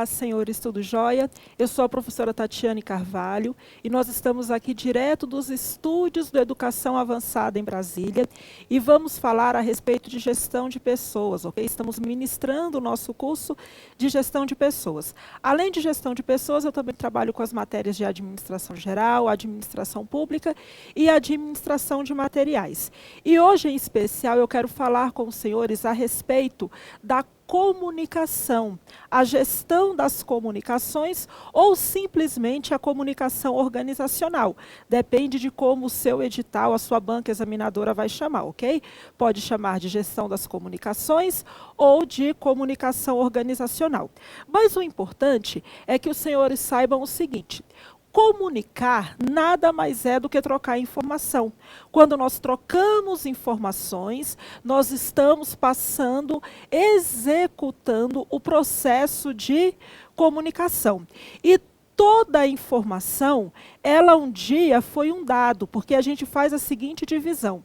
paz, senhores, tudo jóia? Eu sou a professora Tatiane Carvalho e nós estamos aqui direto dos estúdios do Educação Avançada em Brasília e vamos falar a respeito de gestão de pessoas, ok? Estamos ministrando o nosso curso de gestão de pessoas. Além de gestão de pessoas, eu também trabalho com as matérias de administração geral, administração pública e administração de materiais. E hoje, em especial, eu quero falar com os senhores a respeito da comunicação, a gestão das comunicações ou simplesmente a comunicação organizacional. Depende de como o seu edital, a sua banca examinadora vai chamar, ok? Pode chamar de gestão das comunicações ou de comunicação organizacional. Mas o importante é que os senhores saibam o seguinte: comunicar nada mais é do que trocar informação. Quando nós trocamos informações, nós estamos executando o processo de comunicação. E toda informação, ela um dia foi um dado, porque a gente faz a seguinte divisão.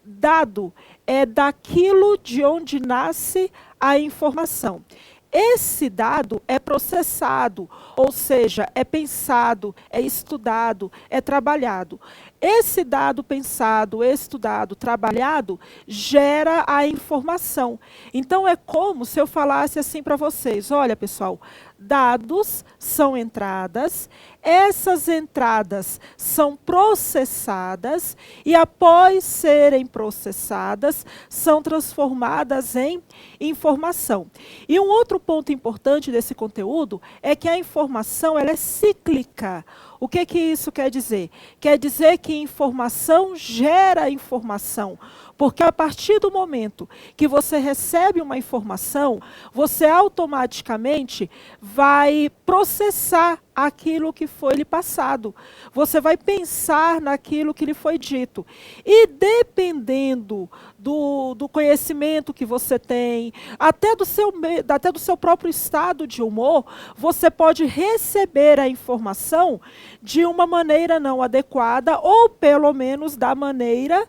Dado é daquilo de onde nasce a informação. Esse dado é processado, ou seja, é pensado, é estudado, é trabalhado. Esse dado pensado, estudado, trabalhado, gera a informação. Então, é como se eu falasse assim para vocês: olha, pessoal, dados são entradas, essas entradas são processadas e, após serem processadas, são transformadas em informação. E um outro ponto importante desse conteúdo é que a informação ela é cíclica. O que isso quer dizer? Quer dizer que informação gera informação. Porque a partir do momento que você recebe uma informação, você automaticamente vai processar aquilo que foi lhe passado. Você vai pensar naquilo que lhe foi dito. E dependendo do conhecimento que você tem, até do seu próprio estado de humor, você pode receber a informação de uma maneira não adequada ou pelo menos da maneira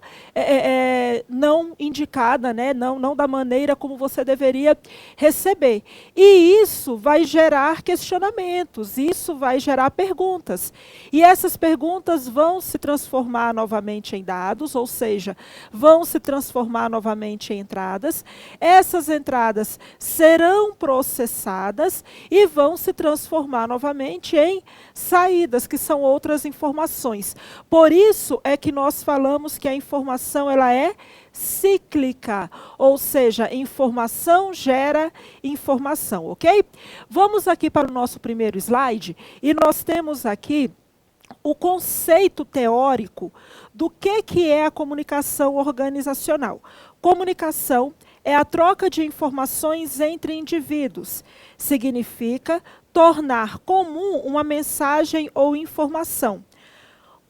não indicada, né? não da maneira como você deveria receber. E isso vai gerar questionamentos, isso vai gerar perguntas. E essas perguntas vão se transformar novamente em dados, ou seja, vão se transformar novamente em entradas. Essas entradas serão processadas e vão se transformar novamente em saídas, que são outras informações. Por isso é que nós falamos que a informação ela é cíclica, ou seja, informação gera informação, ok? Vamos aqui para o nosso primeiro slide e nós temos aqui o conceito teórico do que é a comunicação organizacional. Comunicação é a troca de informações entre indivíduos. Significa tornar comum uma mensagem ou informação.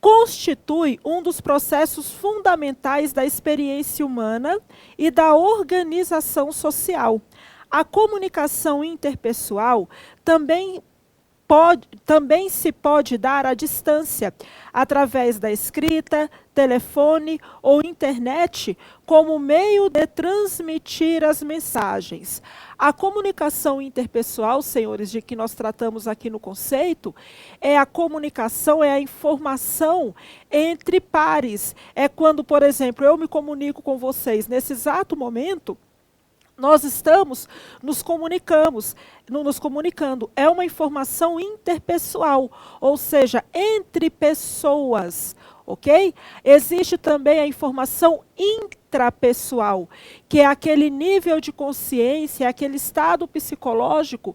Constitui um dos processos fundamentais da experiência humana e da organização social. A comunicação interpessoal também se pode dar à distância, através da escrita, telefone ou internet, como meio de transmitir as mensagens. A comunicação interpessoal, senhores, de que nós tratamos aqui no conceito, é a comunicação, é a informação entre pares. É quando, por exemplo, eu me comunico com vocês nesse exato momento, nós estamos nos comunicando. É uma informação interpessoal, ou seja, entre pessoas, ok? Existe também a informação intrapessoal, que é aquele nível de consciência, aquele estado psicológico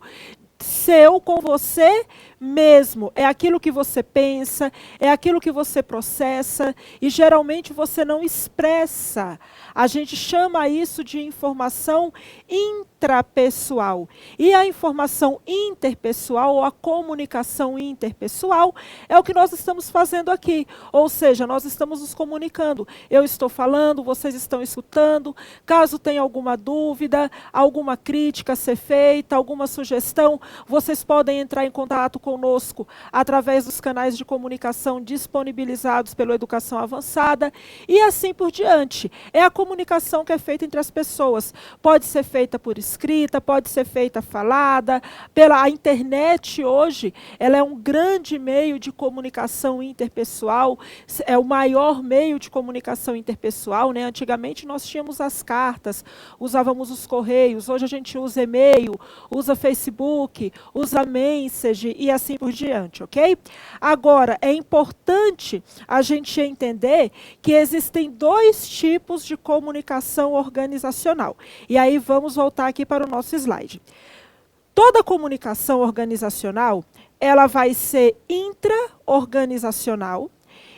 seu com você mesmo. É aquilo que você pensa, é aquilo que você processa e geralmente você não expressa. A gente chama isso de informação intrapessoal. E a informação interpessoal ou a comunicação interpessoal é o que nós estamos fazendo aqui. Ou seja, nós estamos nos comunicando. Eu estou falando, vocês estão escutando. Caso tenha alguma dúvida, alguma crítica a ser feita, alguma sugestão, vocês podem entrar em contato conosco através dos canais de comunicação disponibilizados pela Educação Avançada e assim por diante. É a comunicação que é feita entre as pessoas. Pode ser feita por escrito, escrita, pode ser feita falada, pela internet hoje, ela é um grande meio de comunicação interpessoal, é o maior meio de comunicação interpessoal, né? Antigamente nós tínhamos as cartas, usávamos os correios, hoje a gente usa e-mail, usa Facebook, usa Message e assim por diante, ok? Agora, é importante a gente entender que existem dois tipos de comunicação organizacional. E aí vamos voltar aqui para o nosso slide. Toda comunicação organizacional, ela vai ser intra-organizacional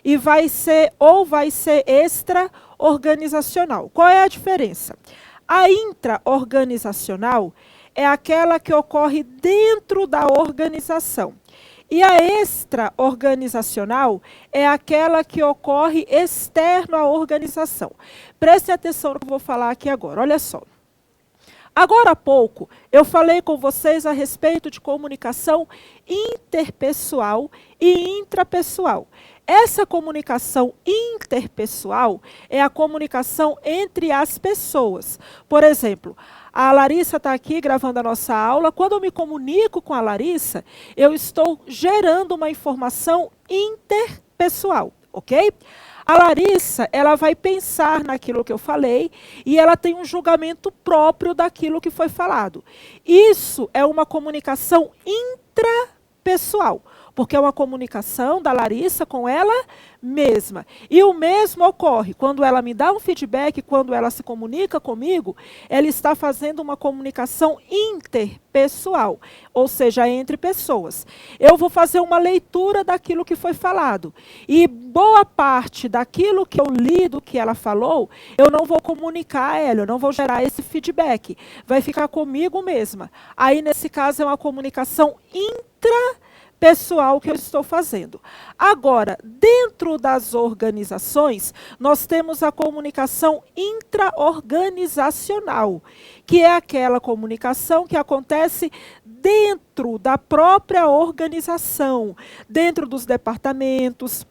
e vai ser extra-organizacional. Qual é a diferença? A intra-organizacional é aquela que ocorre dentro da organização. E a extra-organizacional é aquela que ocorre externo à organização. Prestem atenção no que eu vou falar aqui agora, olha só. Agora há pouco, eu falei com vocês a respeito de comunicação interpessoal e intrapessoal. Essa comunicação interpessoal é a comunicação entre as pessoas. Por exemplo, a Larissa está aqui gravando a nossa aula. Quando eu me comunico com a Larissa, eu estou gerando uma informação interpessoal, ok? A Larissa, ela vai pensar naquilo que eu falei e ela tem um julgamento próprio daquilo que foi falado. Isso é uma comunicação intrapessoal, porque é uma comunicação da Larissa com ela mesma. E o mesmo ocorre quando ela me dá um feedback, quando ela se comunica comigo, ela está fazendo uma comunicação interpessoal, ou seja, entre pessoas. Eu vou fazer uma leitura daquilo que foi falado. E boa parte daquilo que eu li, do que ela falou, eu não vou comunicar a ela, eu não vou gerar esse feedback. Vai ficar comigo mesma. Aí, nesse caso, é uma comunicação intrapessoal que eu estou fazendo. Agora, dentro das organizações, nós temos a comunicação intraorganizacional, que é aquela comunicação que acontece dentro da própria organização, dentro dos departamentos,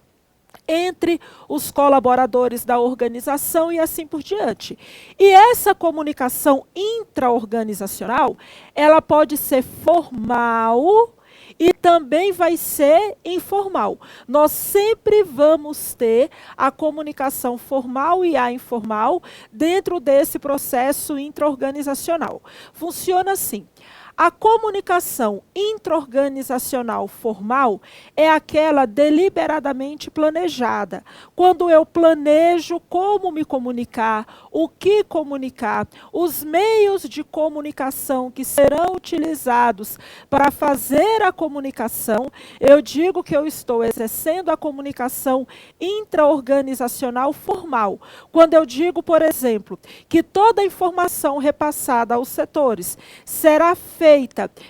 entre os colaboradores da organização e assim por diante. E essa comunicação intraorganizacional, ela pode ser formal e também vai ser informal. Nós sempre vamos ter a comunicação formal e a informal dentro desse processo intraorganizacional. Funciona assim. A comunicação intraorganizacional formal é aquela deliberadamente planejada. Quando eu planejo como me comunicar, o que comunicar, os meios de comunicação que serão utilizados para fazer a comunicação, eu digo que eu estou exercendo a comunicação intraorganizacional formal. Quando eu digo, por exemplo, que toda a informação repassada aos setores será feita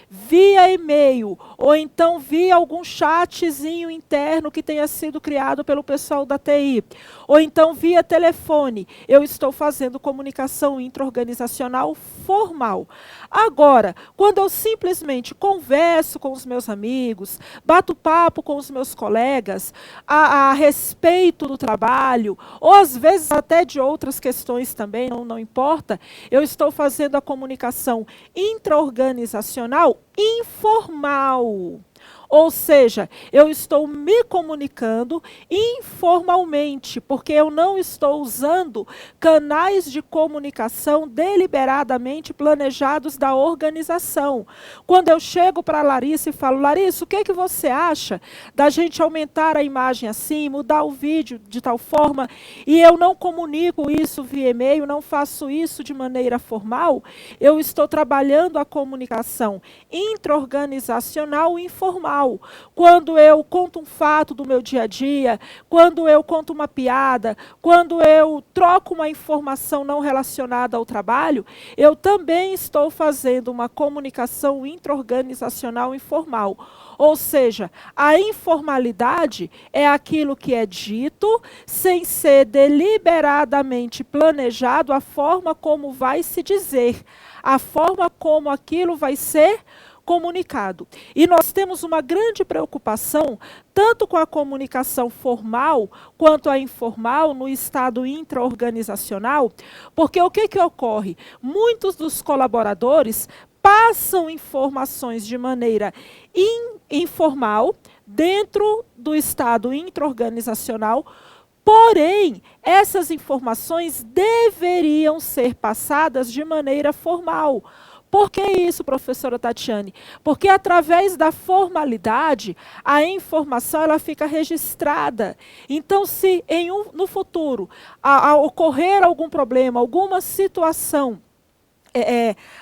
via e-mail, ou então via algum chatzinho interno que tenha sido criado pelo pessoal da TI, ou então via telefone, eu estou fazendo comunicação intraorganizacional formal. Agora, quando eu simplesmente converso com os meus amigos, bato papo com os meus colegas a respeito do trabalho, ou às vezes até de outras questões também, não importa, eu estou fazendo a comunicação intraorganizacional informal. Ou seja, eu estou me comunicando informalmente, porque eu não estou usando canais de comunicação deliberadamente planejados da organização. Quando eu chego para a Larissa e falo, Larissa, o que você acha da gente aumentar a imagem assim, mudar o vídeo de tal forma, e eu não comunico isso via e-mail, não faço isso de maneira formal, eu estou trabalhando a comunicação intraorganizacional informal. Quando eu conto um fato do meu dia a dia, quando eu conto uma piada, quando eu troco uma informação não relacionada ao trabalho, eu também estou fazendo uma comunicação intraorganizacional informal. Ou seja, a informalidade é aquilo que é dito sem ser deliberadamente planejado a forma como vai se dizer, a forma como aquilo vai ser comunicado. E nós temos uma grande preocupação, tanto com a comunicação formal, quanto a informal, no estado intraorganizacional, porque o que ocorre? Muitos dos colaboradores passam informações de maneira informal, dentro do estado intraorganizacional, porém, essas informações deveriam ser passadas de maneira formal. Por que isso, professora Tatiane? Porque através da formalidade, a informação ela fica registrada. Então, se no futuro ocorrer algum problema, alguma situação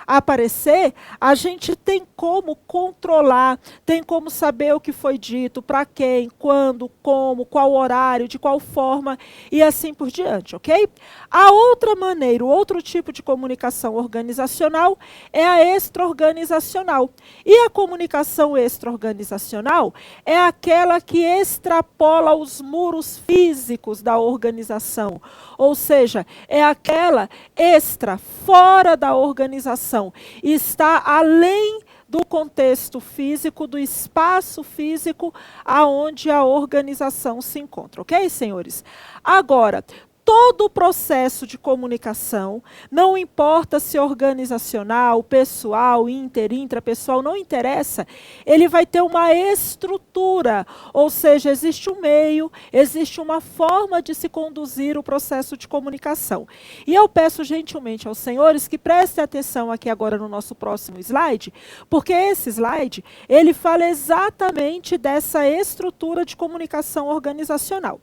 aparecer, a gente tem como controlar, tem como saber o que foi dito, para quem, quando, como, qual horário, de qual forma e assim por diante, ok? A outra maneira, o outro tipo de comunicação organizacional é a extra-organizacional. E a comunicação extra-organizacional é aquela que extrapola os muros físicos da organização, ou seja, é aquela extra, fora da organização, está além do contexto físico, do espaço físico aonde a organização se encontra, ok, senhores? Agora, todo o processo de comunicação, não importa se organizacional, pessoal, intrapessoal, não interessa, ele vai ter uma estrutura, ou seja, existe um meio, existe uma forma de se conduzir o processo de comunicação. E eu peço gentilmente aos senhores que prestem atenção aqui agora no nosso próximo slide, porque esse slide, ele fala exatamente dessa estrutura de comunicação organizacional.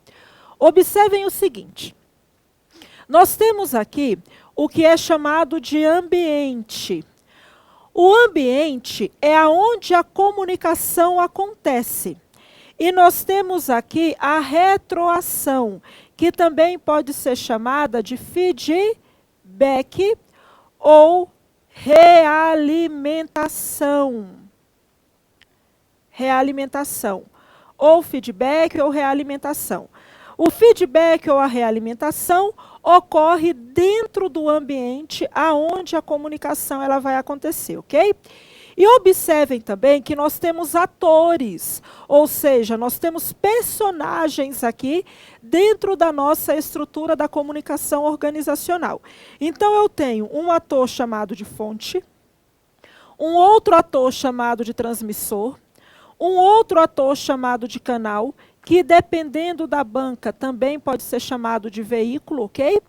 Observem o seguinte. Nós temos aqui o que é chamado de ambiente. O ambiente é onde a comunicação acontece. E nós temos aqui a retroação, que também pode ser chamada de feedback ou realimentação. Realimentação. Ou feedback ou realimentação. O feedback ou a realimentação ocorre dentro do ambiente aonde a comunicação ela vai acontecer, ok? E observem também que nós temos atores, ou seja, nós temos personagens aqui dentro da nossa estrutura da comunicação organizacional. Então, eu tenho um ator chamado de fonte, um outro ator chamado de transmissor, um outro ator chamado de canal, que dependendo da banca também pode ser chamado de veículo, ok?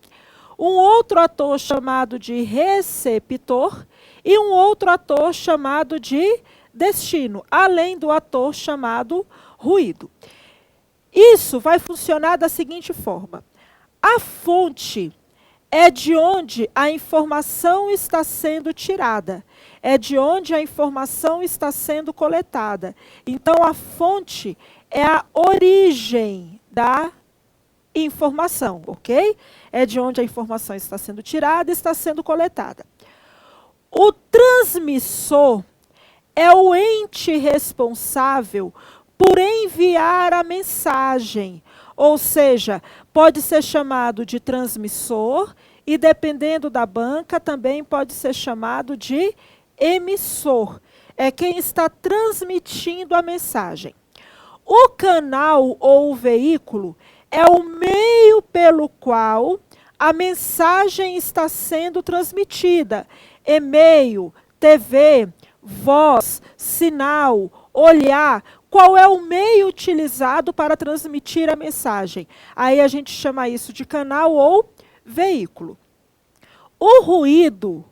Um outro ator chamado de receptor e um outro ator chamado de destino, além do ator chamado ruído. Isso vai funcionar da seguinte forma. A fonte é de onde a informação está sendo tirada, é de onde a informação está sendo coletada. Então, a fonte é a origem da informação, ok? É de onde a informação está sendo tirada e está sendo coletada. O transmissor é o ente responsável por enviar a mensagem, ou seja, pode ser chamado de transmissor e, dependendo da banca, também pode ser chamado de emissor. É quem está transmitindo a mensagem. O canal ou o veículo é o meio pelo qual a mensagem está sendo transmitida. E-mail, TV, voz, sinal, olhar. Qual é o meio utilizado para transmitir a mensagem? Aí a gente chama isso de canal ou veículo. O ruído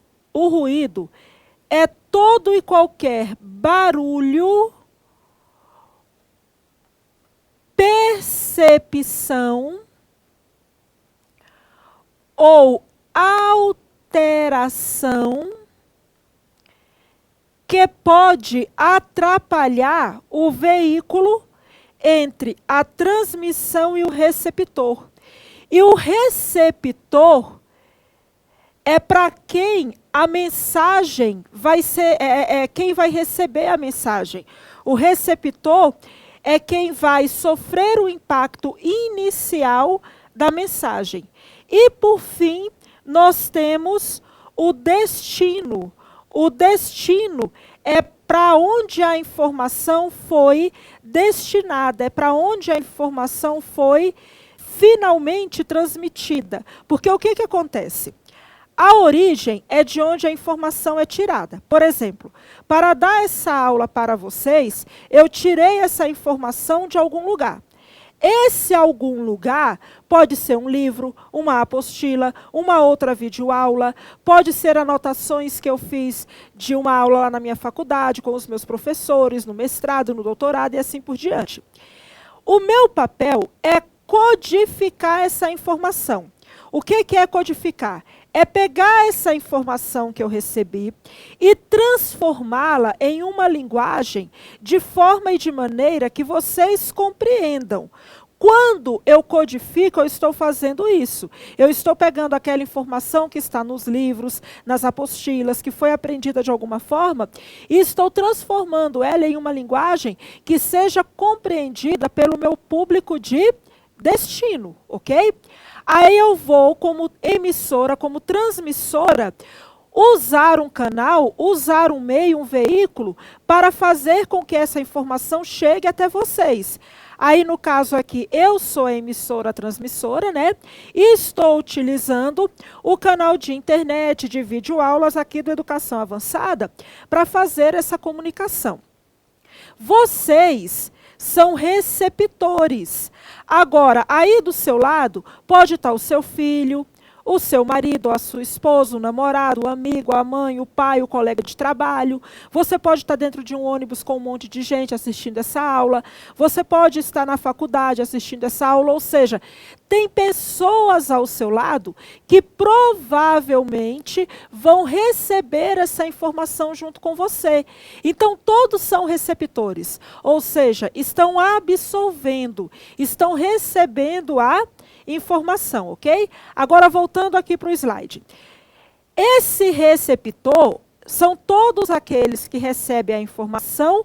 é todo e qualquer barulho, percepção ou alteração que pode atrapalhar o veículo entre a transmissão e o receptor. E o receptor é para quem a mensagem vai ser, quem vai receber a mensagem. O receptor é quem vai sofrer o impacto inicial da mensagem. E, por fim, nós temos o destino. O destino é para onde a informação foi destinada, é para onde a informação foi finalmente transmitida. Porque o que que acontece? A origem é de onde a informação é tirada. Por exemplo, para dar essa aula para vocês, eu tirei essa informação de algum lugar. Esse algum lugar pode ser um livro, uma apostila, uma outra videoaula, pode ser anotações que eu fiz de uma aula lá na minha faculdade, com os meus professores, no mestrado, no doutorado e assim por diante. O meu papel é codificar essa informação. O que é codificar? É pegar essa informação que eu recebi e transformá-la em uma linguagem de forma e de maneira que vocês compreendam. Quando eu codifico, eu estou fazendo isso. Eu estou pegando aquela informação que está nos livros, nas apostilas, que foi aprendida de alguma forma, e estou transformando ela em uma linguagem que seja compreendida pelo meu público de destino, ok? Aí eu vou, como emissora, como transmissora, usar um canal, usar um meio, um veículo, para fazer com que essa informação chegue até vocês. Aí, no caso aqui, eu sou a emissora, a transmissora, né? E estou utilizando o canal de internet, de videoaulas aqui do Educação Avançada, para fazer essa comunicação. Vocês são receptores. Agora, aí do seu lado, pode estar o seu filho, o seu marido, a sua esposa, o namorado, o amigo, a mãe, o pai, o colega de trabalho. Você pode estar dentro de um ônibus com um monte de gente assistindo essa aula. Você pode estar na faculdade assistindo essa aula. Ou seja, tem pessoas ao seu lado que provavelmente vão receber essa informação junto com você. Então, todos são receptores. Ou seja, estão absorvendo, estão recebendo a informação, ok? Agora, voltando aqui para o slide. Esse receptor são todos aqueles que recebem a informação,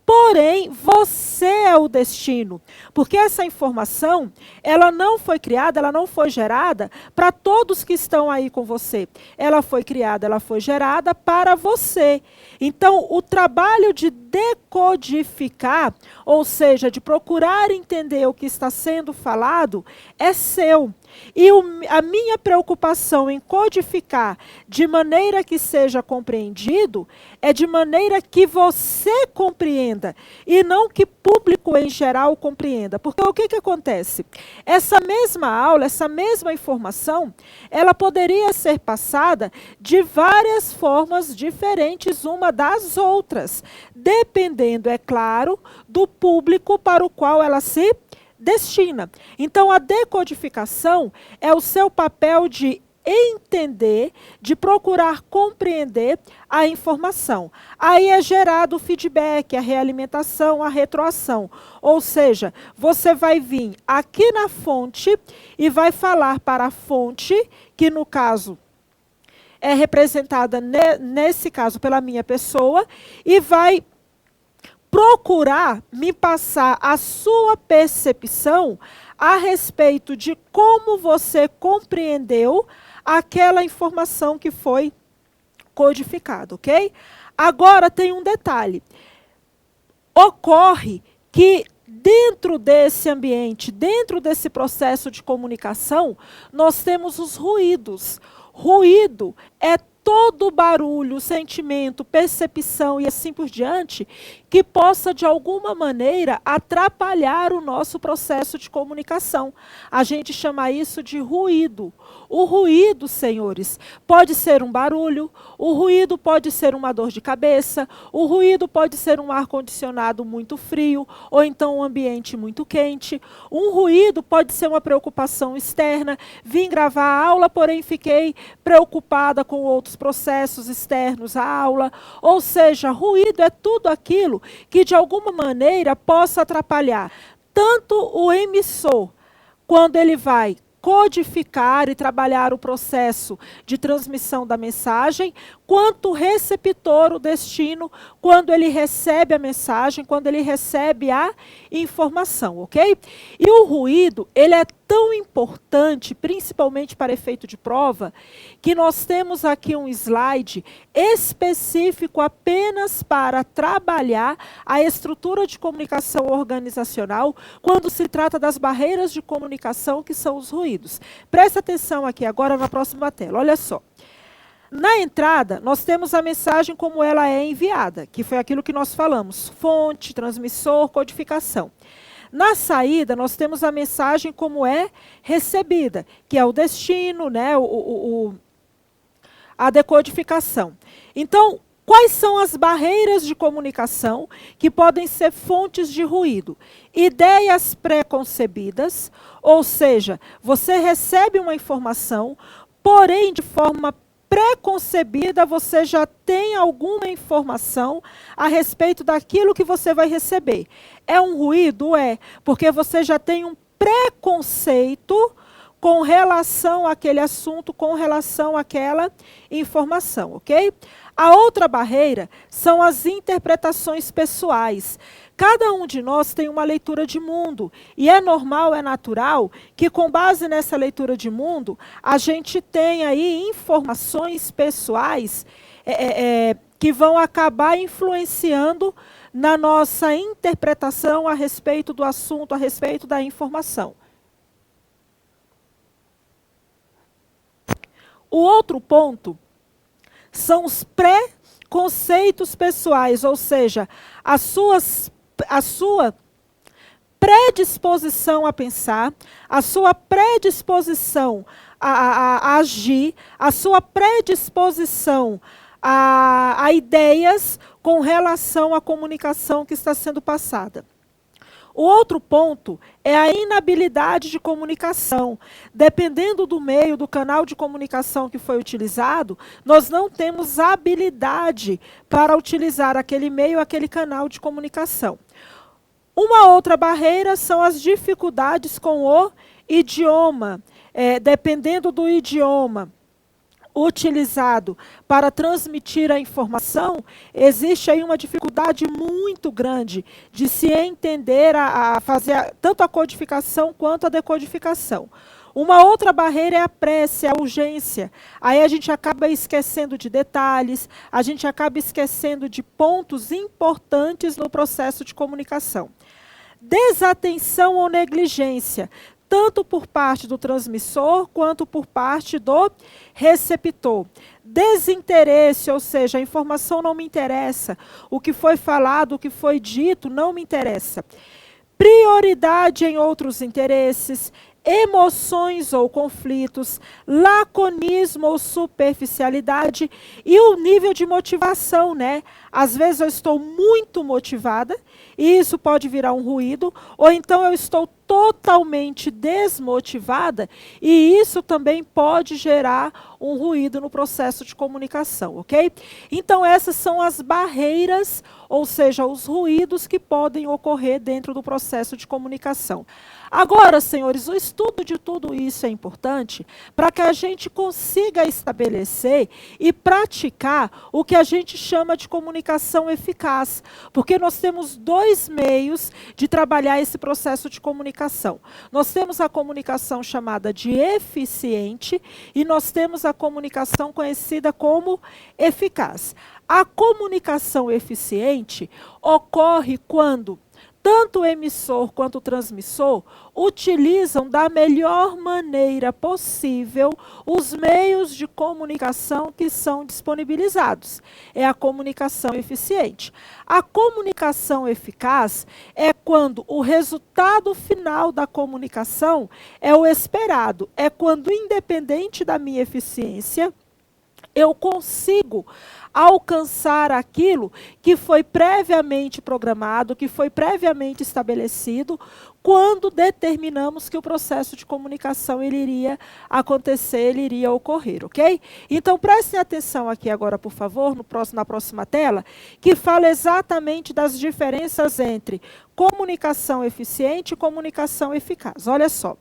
porém, você é o destino. Porque essa informação, ela não foi criada, ela não foi gerada para todos que estão aí com você. Ela foi criada, ela foi gerada para você. Então, o trabalho de decodificar, ou seja, de procurar entender o que está sendo falado, é seu. E a minha preocupação em codificar de maneira que seja compreendido é de maneira que você compreenda e não que público em geral compreenda. Porque o que acontece? Essa mesma aula, essa mesma informação, ela poderia ser passada de várias formas diferentes uma das outras, dependendo, é claro, do público para o qual ela se destina. Então, a decodificação é o seu papel de entender, de procurar compreender a informação. Aí é gerado o feedback, a realimentação, a retroação. Ou seja, você vai vir aqui na fonte e vai falar para a fonte, que no caso é representada nesse caso pela minha pessoa, e vai procurar me passar a sua percepção a respeito de como você compreendeu aquela informação que foi codificada, ok? Agora tem um detalhe. Ocorre que dentro desse ambiente, dentro desse processo de comunicação, nós temos os ruídos. Ruído é todo barulho, sentimento, percepção e assim por diante, que possa de alguma maneira atrapalhar o nosso processo de comunicação. A gente chama isso de ruído. O ruído, senhores, pode ser um barulho, o ruído pode ser uma dor de cabeça, o ruído pode ser um ar-condicionado muito frio, ou então um ambiente muito quente. Um ruído pode ser uma preocupação externa. Vim gravar a aula, porém fiquei preocupada com outros processos externos à aula. Ou seja, ruído é tudo aquilo que de alguma maneira possa atrapalhar tanto o emissor, quando ele vai codificar e trabalhar o processo de transmissão da mensagem, quanto o receptor, o destino, quando ele recebe a mensagem, quando ele recebe a informação, ok? E o ruído, ele é tão importante, principalmente para efeito de prova, que nós temos aqui um slide específico apenas para trabalhar a estrutura de comunicação organizacional quando se trata das barreiras de comunicação, que são os ruídos. Presta atenção aqui agora na próxima tela, olha só. Na entrada, nós temos a mensagem como ela é enviada, que foi aquilo que nós falamos, fonte, transmissor, codificação. Na saída, nós temos a mensagem como é recebida, que é o destino, né, a decodificação. Então, quais são as barreiras de comunicação que podem ser fontes de ruído? Ideias pré-concebidas, ou seja, você recebe uma informação, porém, de forma pré-concebida, você já tem alguma informação a respeito daquilo que você vai receber. É um ruído? É, porque você já tem um preconceito com relação àquele assunto, com relação àquela informação, ok? A outra barreira são as interpretações pessoais. Cada um de nós tem uma leitura de mundo, e é normal, é natural, que com base nessa leitura de mundo, a gente tem aí informações pessoais que vão acabar influenciando na nossa interpretação a respeito do assunto, a respeito da informação. O outro ponto são os pré-conceitos pessoais, ou seja, a sua predisposição a pensar, a sua predisposição a agir, a sua predisposição a ideias com relação à comunicação que está sendo passada. O outro ponto é a inabilidade de comunicação. Dependendo do meio, do canal de comunicação que foi utilizado, nós não temos habilidade para utilizar aquele meio, aquele canal de comunicação. Uma outra barreira são as dificuldades com o idioma. Dependendo do idioma utilizado para transmitir a informação, existe aí uma dificuldade muito grande de se entender, a fazer tanto a codificação quanto a decodificação. Uma outra barreira é a pressa, a urgência. Aí a gente acaba esquecendo de detalhes, a gente acaba esquecendo de pontos importantes no processo de comunicação. Desatenção ou negligência, tanto por parte do transmissor, quanto por parte do receptor. Desinteresse, ou seja, a informação não me interessa, o que foi falado, o que foi dito, não me interessa. Prioridade em outros interesses, emoções ou conflitos, laconismo ou superficialidade e o nível de motivação, né? Às vezes eu estou muito motivada e isso pode virar um ruído, ou então eu estou totalmente desmotivada e isso também pode gerar um ruído no processo de comunicação, ok? Então essas são as barreiras, ou seja, os ruídos que podem ocorrer dentro do processo de comunicação. Agora, senhores, o estudo de tudo isso é importante para que a gente consiga estabelecer e praticar o que a gente chama de comunicação eficaz, porque nós temos dois meios de trabalhar esse processo de comunicação. Nós temos a comunicação chamada de eficiente e nós temos a comunicação conhecida como eficaz. A comunicação eficiente ocorre quando tanto o emissor quanto o transmissor utilizam da melhor maneira possível os meios de comunicação que são disponibilizados. É a comunicação eficiente. A comunicação eficaz é quando o resultado final da comunicação é o esperado. É quando, independente da minha eficiência, eu consigo alcançar aquilo que foi previamente programado, que foi previamente estabelecido, quando determinamos que o processo de comunicação ele iria acontecer, ele iria ocorrer, ok? Então, prestem atenção aqui agora, por favor, na próxima tela, que fala exatamente das diferenças entre comunicação eficiente e comunicação eficaz. Olha só,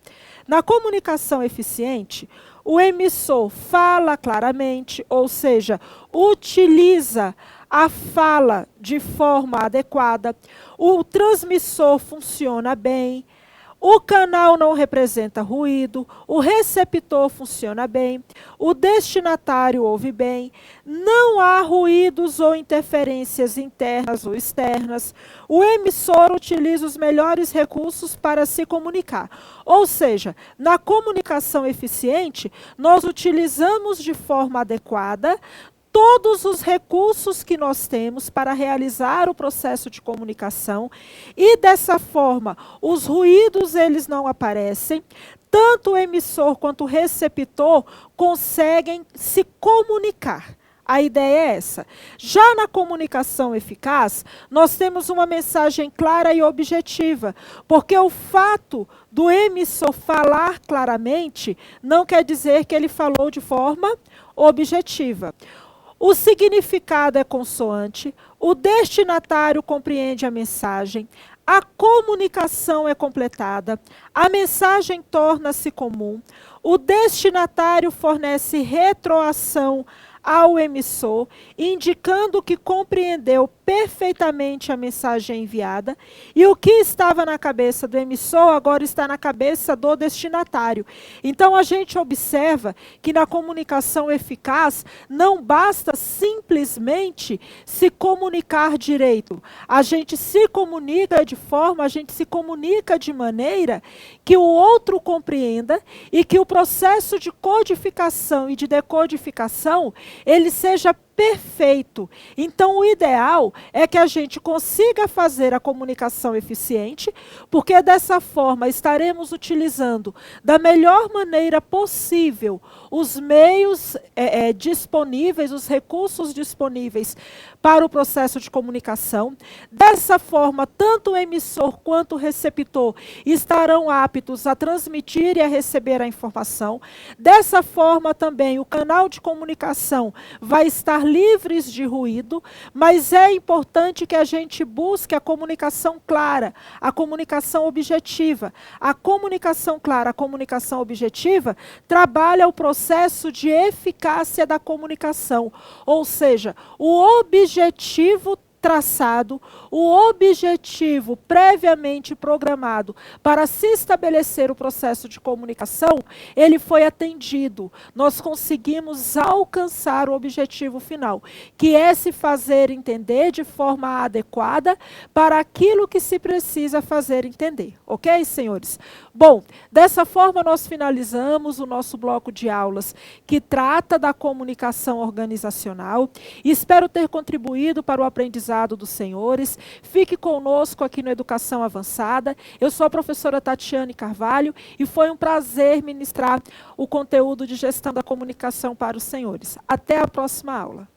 na comunicação eficiente, o emissor fala claramente, ou seja, utiliza a fala de forma adequada, o transmissor funciona bem, O canal não representa ruído, o receptor funciona bem, o destinatário ouve bem, não há ruídos ou interferências internas ou externas, o emissor utiliza os melhores recursos para se comunicar. Ou seja, na comunicação eficiente, nós utilizamos de forma adequada todos os recursos que nós temos para realizar o processo de comunicação e dessa forma os ruídos eles não aparecem, tanto o emissor quanto o receptor conseguem se comunicar. A ideia é essa. Já na comunicação eficaz, nós temos uma mensagem clara e objetiva, porque o fato do emissor falar claramente não quer dizer que ele falou de forma objetiva. O significado é consoante, o destinatário compreende a mensagem, a comunicação é completada, a mensagem torna-se comum, o destinatário fornece retroação ao emissor, indicando que compreendeu perfeitamente a mensagem enviada e o que estava na cabeça do emissor agora está na cabeça do destinatário. Então a gente observa que na comunicação eficaz não basta simplesmente se comunicar direito. A gente se comunica de maneira que o outro compreenda e que o processo de codificação e de decodificação ele seja perfeito. Então, o ideal é que a gente consiga fazer a comunicação eficiente, porque dessa forma estaremos utilizando da melhor maneira possível os meios disponíveis, os recursos disponíveis para o processo de comunicação. Dessa forma, tanto o emissor quanto o receptor estarão aptos a transmitir e a receber a informação. Dessa forma, também, o canal de comunicação vai estar livres de ruído, mas é importante que a gente busque a comunicação clara, a comunicação objetiva. A comunicação clara, a comunicação objetiva, trabalha o processo de eficácia da comunicação, ou seja, o objetivo traçado, o objetivo previamente programado para se estabelecer o processo de comunicação, ele foi atendido. Nós conseguimos alcançar o objetivo final, que é se fazer entender de forma adequada para aquilo que se precisa fazer entender. Ok, senhores? Bom, dessa forma nós finalizamos o nosso bloco de aulas que trata da comunicação organizacional. Espero ter contribuído para o aprendizado dos senhores. Fique conosco aqui no Educação Avançada. Eu sou a professora Tatiane Carvalho e foi um prazer ministrar o conteúdo de gestão da comunicação para os senhores. Até a próxima aula.